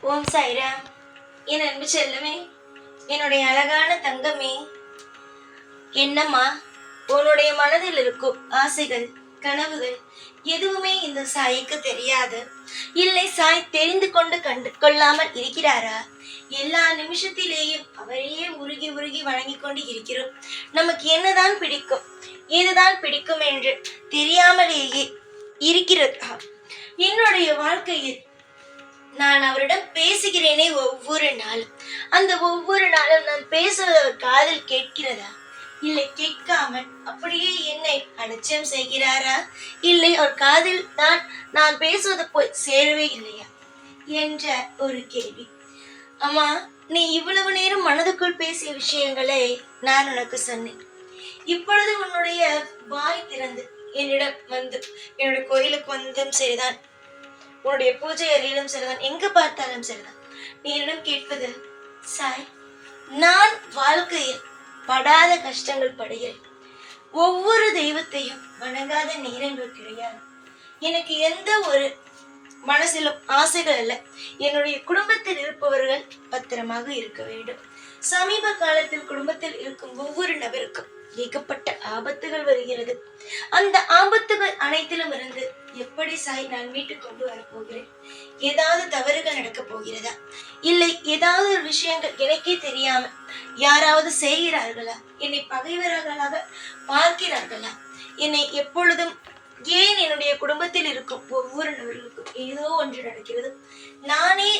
ஓம் சாய்ராம். என் அன்பு செல்லமே, என்னுடைய அழகான தங்கமே, என்னம்மா உன்னுடைய மனதில் இருக்கும் ஆசைகள், கனவுகள் எதுவுமே இந்த சாய்க்கு தெரியாது. இல்லை, சாய் தெரிந்து கொண்டு கண்டு கொள்ளாமல் இருக்கிறாரா? எல்லா நிமிஷத்திலேயும் அவரையே உருகி உருகி வணங்கி கொண்டு இருக்கிறோம். நமக்கு என்னதான் பிடிக்கும், எதுதான் பிடிக்கும் என்று தெரியாமலேயே இருக்கிறதா? என்னுடைய வாழ்க்கையில் நான் அவரிடம் பேசுகிறேனே ஒவ்வொரு நாளும். அந்த ஒவ்வொரு நாளும் நான் பேசுவது அவர் காதில் கேட்கிறதா? இல்லை, கேட்காமல் அப்படியே என்னை அலட்சியம் செய்கிறாரா? இல்லை, அவர் காதில் தான் நான் பேசுவது போய் சேரவே இல்லையா என்ற ஒரு கேள்வி. அம்மா, நீ இவ்வளவு நேரம் மனதுக்குள் பேசிய விஷயங்களை நான் உனக்கு சொன்னேன். இப்பொழுது உன்னுடைய வாய் திறந்து என்னிடம் வந்து, என்னுடைய கோயிலுக்கு வந்தும் சரிதான், உன்னுடைய பூஜை அறையிலும் சரிதான், எங்க பார்த்தாலும் சரிதான், நீ என்னிடம் கேட்பது, சாய், நான் வாழ்க்கையில் படாத கஷ்டங்கள் படுகிறேன். ஒவ்வொரு தெய்வத்தையும் வணங்காத நேரங்கள் கிடையாது. எனக்கு எந்த ஒரு மனசிலும் ஆசைகள் அல்ல. என்னுடைய குடும்பத்தில் இருப்பவர்கள் பத்திரமாக இருக்க வேண்டும். சமீப காலத்தில் குடும்பத்தில் இருக்கும் ஒவ்வொரு நபருக்கும் ஏகப்பட்ட ஆபத்துகள் வருகிறது. அந்த ஆபத்துகள் அனைத்திலும் இருந்து எப்படி சாய் நான் மீட்டுக் கொண்டு வரப்போகிறேன்? ஏதாவது தவறுகள் நடக்கப் போகிறதா? இல்லை, ஏதாவது ஒரு விஷயங்கள் எனக்கே தெரியாமல் யாராவது செய்கிறார்களா? என்னை பகைவர்களாக பார்க்கிறார்களா? என்னை எப்பொழுதும் ஏன் என்னுடைய குடும்பத்தில் இருக்கும் ஒவ்வொரு நபர்களுக்கும் ஏதோ ஒன்று நடக்கிறது. நானே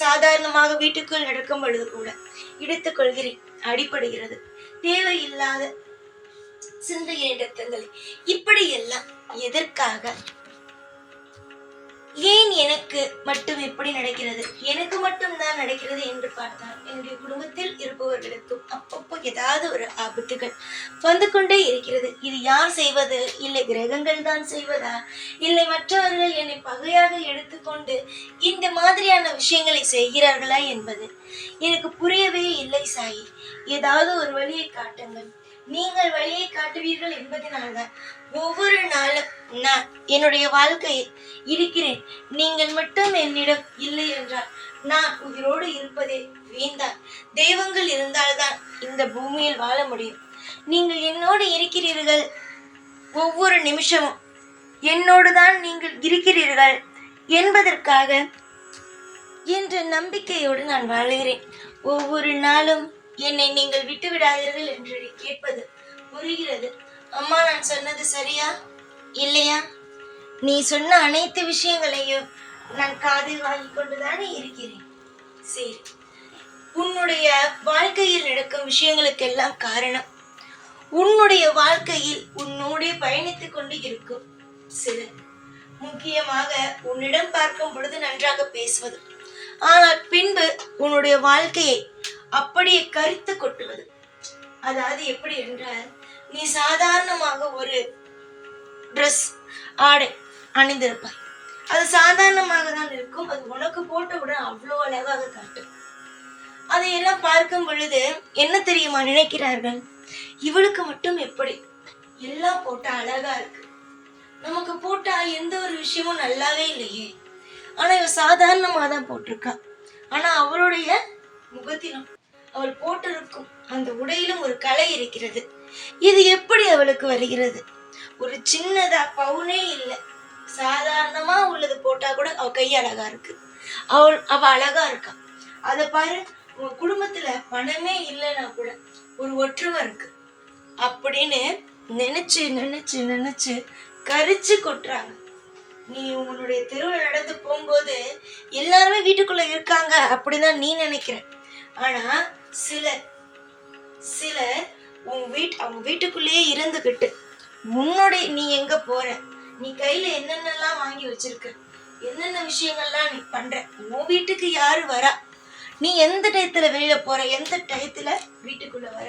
சாதாரணமாக வீட்டுக்குள் நடக்கும் பொழுது கூட இடித்துக் கொள்கிறேன், அடிபடுகிறது. தேவையில்லாத சிந்தைய இடத்தங்களை இப்படி எல்லாம் எதற்காக? ஏன் எனக்கு மட்டும் எப்படி நடக்கிறது? எனக்கு மட்டும் தான் நடக்கிறது என்று பார்த்தால் என்னுடைய குடும்பத்தில் இருப்பவர்களுக்கும் அப்பப்போ ஏதாவது ஒரு ஆபத்துகள் வந்து கொண்டே இருக்கிறது. இது யார் செய்வது? இல்லை கிரகங்கள் தான் செய்வதா? இல்லை மற்றவர்கள் என்னை பகையாக எடுத்துக்கொண்டு இந்த மாதிரியான விஷயங்களை செய்கிறார்களா என்பது எனக்கு புரியவே இல்லை. சாயி, ஏதாவது ஒரு வழியை காட்டுங்கள். நீங்கள் வழியை காட்டுவீர்கள் என்பதனால்தான் ஒவ்வொரு நாளும் நான் என்னுடைய வாழ்க்கையில் இருக்கிறேன். நீங்கள் மட்டும் என்னிடம் இல்லை என்றால் நான் உயிரோடு இருப்பதே வீண்தான். தெய்வங்கள் இருந்தால்தான் இந்த பூமியில் வாழ முடியும். நீங்கள் என்னோடு இருக்கிறீர்கள், ஒவ்வொரு நிமிஷமும் என்னோடு தான் நீங்கள் இருக்கிறீர்கள் என்பதற்காக என்ற நம்பிக்கையோடு நான் வாழ்கிறேன். ஒவ்வொரு நாளும் என்னை நீங்கள் விட்டு விடாதீர்கள் என்று கேட்பது புரிகிறது. அம்மா, நான் சொன்னது சரியா இல்லையா? நீ சொன்ன அனைத்து விஷயங்களையும் நான் காதில் வாங்கி கொண்டுதானே இருக்கிறேன். சரி, உன்னுடைய வாழ்க்கையில் நடக்கும் விஷயங்களுக்கெல்லாம் காரணம் உன்னுடைய வாழ்க்கையில் உன்னோட பயணித்துக் கொண்டு இருக்கும் சிலர். முக்கியமாக உன்னிடம் பார்க்கும் பொழுது நன்றாக பேசுவது, ஆனால் பின்பு உன்னுடைய வாழ்க்கையை அப்படியே கரித்து கொட்டுவது. அதாவது எப்படி என்றால், நீ சாதாரணமாக ஒரு ட்ரெஸ், ஆடை அணிந்திருப்பாய். அது சாதாரணமாக தான் இருக்கும். அது உனக்கு போட்டவுடன் அவ்வளோ அழகாக காட்டும். அதையெல்லாம் பார்க்கும் பொழுது என்ன தெரியுமா நினைக்கிறார்கள்? இவளுக்கு மட்டும் எப்படி எல்லாம் போட்டா அழகா இருக்கு, நமக்கு போட்டா எந்த ஒரு விஷயமும் நல்லாவே இல்லையே. ஆனா இவ சாதாரணமா தான் போட்டிருக்கா. ஆனா அவளுடைய முகத்திலும் அவள் போட்டிருக்கும் அந்த உடையிலும் ஒரு கலை இருக்கிறது. இது எப்படி அவளுக்கு வருகிறது? ஒரு சின்னதா பவுனே இல்லை, சாதாரணமா உள்ளது போட்டா கூட அவ கை அழகா இருக்கு, அவ அழகா இருக்கா. அத பாரு, உங்க குடும்பத்துல பணமே இல்லைன்னா கூட ஒரு ஒற்றுமை இருக்கு அப்படின்னு நினைச்சு நினைச்சு நினைச்சு கரிச்சு கொட்டுறாங்க. நீ உன்னுடைய தெருவில் நடந்து போகும்போது எல்லாருமே வீட்டுக்குள்ள இருக்காங்க அப்படிதான் நீ நினைக்கிற. ஆனா சிலர் அவங்க வீட்டுக்குள்ளேயே இருந்துகிட்டு உன்னுடைய நீ எங்க போற, நீ கையில என்னென்னலாம் வாங்கி வச்சிருக்க, என்னென்ன விஷயங்கள்லாம் நீ பண்ற, உன் வீட்டுக்கு யாரு வரா, நீ எந்த டயத்துல வெளியில போற, எந்த டயத்துல வீட்டுக்குள்ள வர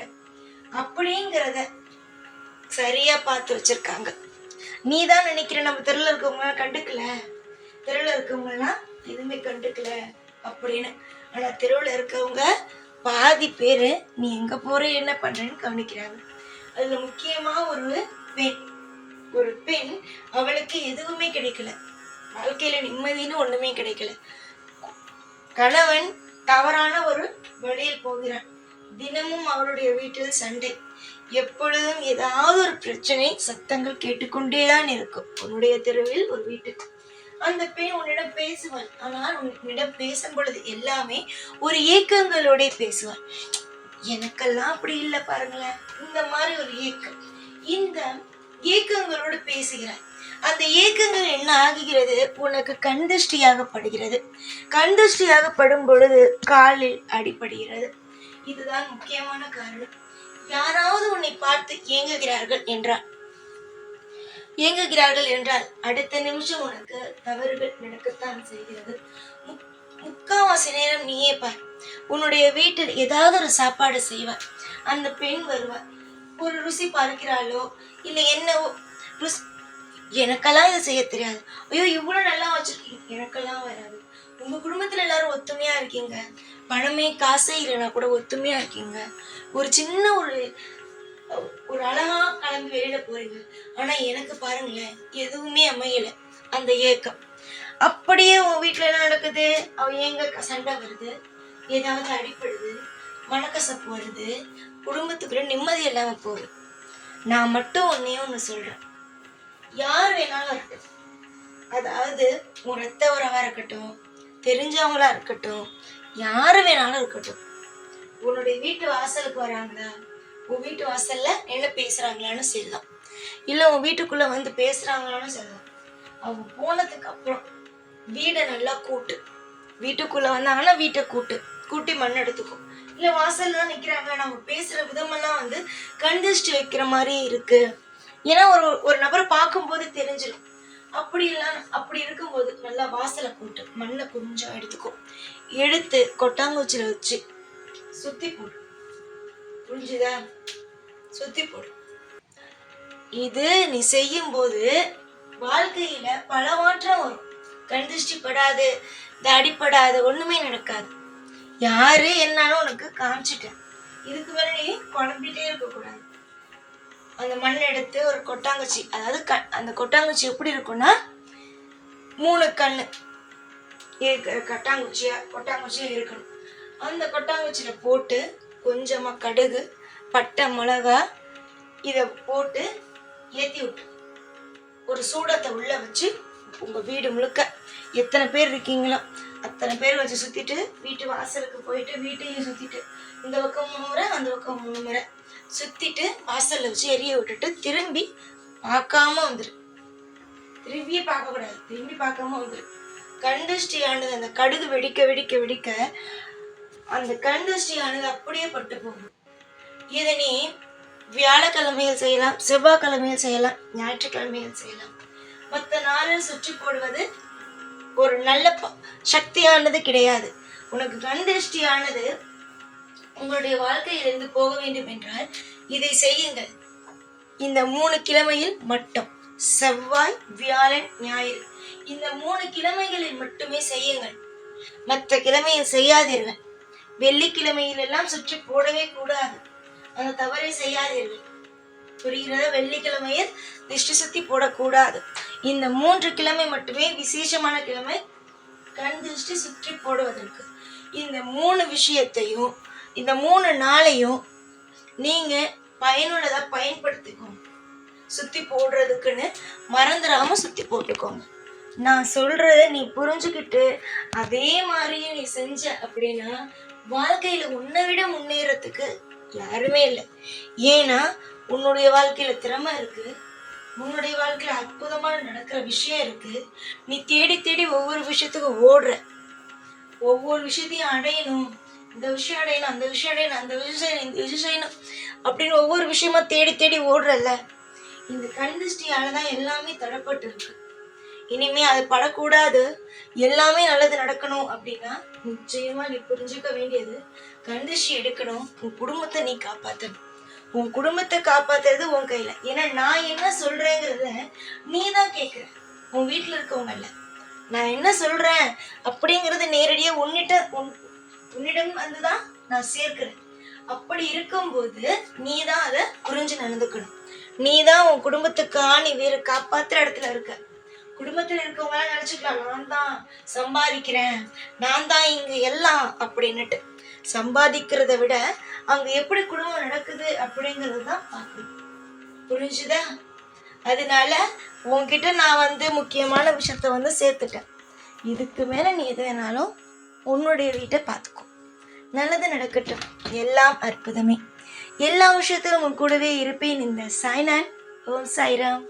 அப்படிங்கிறத சரியா பார்த்து வச்சிருக்காங்க. நீ தான் நினைக்கிற நம்ம தெருவில் இருக்கவங்க கண்டுக்கல, தெருவில் இருக்கவங்க எல்லாம் எதுவுமே கண்டுக்கல அப்படின்னு. ஆனா தெருவில் இருக்கவங்க பாதி பேரு நீ எங்க போற என்ன பண்றேன்னு கவனிக்கிறாங்க. அதுல முக்கியமா ஒரு பெண் அவளுக்கு எதுவுமே கிடைக்கல, வாழ்க்கையில நிம்மதின்னு ஒண்ணுமே கிடைக்கல. கணவன் தவறான ஒரு வழியில் போகிறான். தினமும் அவருடைய வீட்டில் சண்டை, எப்பொழுதும் ஏதாவது ஒரு பிரச்சனை, சத்தங்கள் கேட்டுக்கொண்டேதான் இருக்கும். உன்னுடைய தெருவில் ஒரு வீட்டுக்கு அந்த பெண் உன்னிடம் பேசுவாள். ஆனால் உன்னிடம் பேசும் பொழுது எல்லாமே ஒரு ஏக்கங்களோட பேசுவாள். எனக்கெல்லாம் அப்படி இல்லை பாருங்களேன், இந்த மாதிரி ஒரு ஏக்கம். இந்த ஏக்கங்களோடு பேசுகிறாய். அந்த ஏக்கங்கள் என்ன ஆகுகிறது? உனக்கு கண்திஷ்டியாகப்படுகிறது. கண்திஷ்டியாகப்படும் பொழுது காலில் அடிபடுகிறது. இதுதான் முக்கியமான காரணம். யாராவது உன்னை பார்த்து ஏங்குகிறார்கள் என்றால் அடுத்த நிமிஷம் உனக்கு தவறுகள் நடக்கத்தான் செய்கிறது. முக்காவாசி நேரம் நீயே பார், உன்னுடைய வீட்டில் ஏதாவது ஒரு சாப்பாடு செய்வார், அந்த பெண் வருவார், ஒரு ருசி பார்க்கிறாளோ இல்லை என்னவோ ருசி, எனக்கெல்லாம் இதை செய்ய தெரியாது, ஐயோ இவ்வளவு நல்லா வச்சிருக்கீங்க, எனக்கெல்லாம் வராது. உங்க குடும்பத்துல எல்லாரும் ஒத்துமையா இருக்கீங்க, பணமே காசே இல்லைன்னா கூட ஒத்துமையா இருக்கீங்க, ஒரு சின்ன ஒரு அழகா கிளம்பி வெளியில போறீங்க, ஆனா எனக்கு பாருங்களேன் எதுவுமே அமையல. அந்த ஏக்கம் அப்படியே உன் வீட்டுல என்ன நடக்குது? அவ எங்க சண்டை வருது, ஏதாவது அடிப்படுது, மனக்கசப்பு வருது, குடும்பத்துக்குள்ள நிம்மதி இல்லாம போகுது. நான் மட்டும் ஒன்னு சொல்றேன், யார் வேணாலும் இருக்கட்டும், அதாவது உன் ரத்த உறவா இருக்கட்டும், தெரிஞ்சவங்களா இருக்கட்டும், யாரு வேணாலும் இருக்கட்டும், உன்னுடைய வீட்டு வாசலுக்கு வராங்களா, உன் வீட்டு வாசல்ல என்ன பேசுறாங்களான்னு சொல்லலாம், இல்ல உன் வீட்டுக்குள்ள வந்து பேசுறாங்களான்னு சொல்லலாம். அவங்க போனதுக்கு அப்புறம் வீடை நல்லா கூட்டு, வீட்டுக்குள்ள வந்தாங்கன்னா வீட்டை கூட்டி மண் எடுத்துக்கும். இல்ல வாசல்ல நிக்கிறாங்க, நம்ம பேசுற விதமெல்லாம் வந்து கண்டிஸ்ட் வைக்கிற மாதிரி இருக்கு. ஏன்னா ஒரு நபரை பார்க்கும்போது தெரிஞ்சிடும். அப்படி இருக்கும்போது நல்லா வாசலை கூட்டு மண்ணை கொஞ்சம் எடுத்துக்கும், எடுத்து கொட்டாங்குச்சியில வச்சு சுத்தி போடு. புரிஞ்சுதா? சுத்தி போடு. இது நீ செய்யும் போது வாழ்க்கையில பல மாற்றம் வரும். கண் திருஷ்டி படாது, அடிப்படாது, ஒண்ணுமே நடக்காது. யாரு என்னாலும் உனக்கு காமிச்சிட்டேன், இதுக்கு மேல நீ குழம்பிட்டே இருக்க கூடாது. அந்த மண் எடுத்து ஒரு கொட்டாங்குச்சி, அதாவது அந்த கொட்டாங்குச்சி எப்படி இருக்கும்னா 3 கண்ணு கொட்டாங்குச்சியா இருக்கணும். அந்த கொட்டாங்குச்சியில போட்டு கொஞ்சமா கடுகு, பட்டை, மிளகா இத போட்டு ஏத்தி விட்டு ஒரு சூடத்தை உள்ள வச்சு உங்க வீடு முழுக்க எத்தனை பேர் இருக்கீங்களோ அத்தனை பேர் வச்சு சுத்திட்டு வீட்டு வாசலுக்கு போயிட்டு வீட்டையும் சுத்திட்டு இந்த பக்கம் 3 முறை அந்த பக்கம் 3 முறை சுத்திட்டு வாசல்ல வச்சு எரிய விட்டுட்டு திரும்பி பார்க்காம வந்துரு. திரும்பி பார்க்க கூடாது, திரும்பி பார்க்காம வந்துரு. கண்திஷ்டியானது அந்த கடுகு வெடிக்க வெடிக்க வெடிக்க அந்த கண்திஷ்டியானது அப்படியே பட்டு போகும். இதை நீ வியாழக்கிழமையில் செய்யலாம், செவ்வாய்க்கிழமையில் செய்யலாம், ஞாயிற்றுக்கிழமையில் செய்யலாம். மற்ற நாளில் சுற்றி போடுவது ஒரு நல்ல சக்தியானது கிடையாது. உனக்கு கண்திஷ்டியானது உங்களுடைய வாழ்க்கையிலிருந்து போக வேண்டும் என்றால் இதை செய்யுங்கள். இந்த 3 கிழமையில் மட்டும், செவ்வாய், வியாழன், ஞாயிறு, இந்த 3 கிழமைகளில் மட்டுமே செய்யுங்கள். மற்ற கிழமையில் செய்யாதீர்கள். வெள்ளிக்கிழமையில் எல்லாம் சுற்றி போடவே கூடாது, அந்த தவறை செய்யாதீர்கள். புரிகிறதா? வெள்ளிக்கிழமையில் திருஷ்டி சுத்தி போடக்கூடாது. இந்த 3 கிழமை மட்டுமே விசேஷமான கிழமை கண் திருஷ்டி சுற்றி போடுவதற்கு. இந்த 3 விஷயத்தையும், இந்த 3 நாளையும் நீங்க பயனுள்ளதா பயன்படுத்திக்கோங்க. சுத்தி போடுறதுக்குன்னு மறந்துடாம சுத்தி போட்டுக்கோங்க. நான் சொல்றத நீ புரிஞ்சுக்கிட்டு அதே மாதிரியே நீ செஞ்ச அப்படின்னா வாழ்க்கையில உன்னை விட முன்னேறதுக்கு யாருமே இல்லை. ஏன்னா உன்னுடைய வாழ்க்கையில திறமை இருக்கு, உன்னுடைய வாழ்க்கையில அற்புதமான நடக்கிற விஷயம் இருக்கு. நீ தேடி தேடி ஒவ்வொரு விஷயத்துக்கும் ஓடுற, ஒவ்வொரு விஷயத்தையும் அடையணும், இந்த விஷயம் அடையணும், அந்த விஷயம் அடையணும், அந்த விஷயம் செய்யணும், இந்த விஷயம் செய்யணும் அப்படின்னு ஒவ்வொரு விஷயமா தேடி தேடி ஓடுறல்ல. இந்த கண்திஷ்டியாலதான் எல்லாமே தடப்பட்டு இருக்கு. இனிமே அது படக்கூடாது, எல்லாமே நல்லது நடக்கணும் அப்படின்னா நிச்சயமா நீ புரிஞ்சுக்க வேண்டியது, கண்திஷ்டி எடுக்கணும், உன் குடும்பத்தை நீ காப்பாற்றணும். உன் குடும்பத்தை காப்பாத்துறது உன் கையில. ஏன்னா நான் என்ன சொல்றேங்கிறத நீ தான் கேட்குற, உன் வீட்டுல இருக்கவங்க இல்ல. நான் என்ன சொல்றேன் அப்படிங்கறது நேரடியா உன்னிடம் வந்துதான் நான் சேர்க்கிறேன். அப்படி இருக்கும்போது நீ தான் அதை புரிஞ்சு நடந்துக்கணும். நீ தான் உன் குடும்பத்துக்கா நீ வேற காப்பாத்துற இடத்துல இருக்க. குடும்பத்தில் இருக்கவங்க நினைச்சுக்கலாம், நான் தான் சம்பாதிக்கிறேன், நான் தான் இங்க எல்லாம் அப்படின்னுட்டு. சம்பாதிக்கிறத விட அங்க எப்படி குடும்பம் நடக்குது அப்படிங்கிறது தான் பார்க்கணும். புரிஞ்சுதா? அதனால உன்கிட்ட நான் முக்கியமான விஷயத்த சேர்த்துட்டேன். இதுக்கு மேல நீ எது வேணாலும் உன்னுடைய வீட்டை பார்த்துக்கோ. நல்லது நடக்கட்டும். எல்லாம் அற்புதமே. எல்லா விஷயத்திலும் உன் கூடவே இருப்பேன். இந்த சாய்நான். ஓம் சாய்ராம்.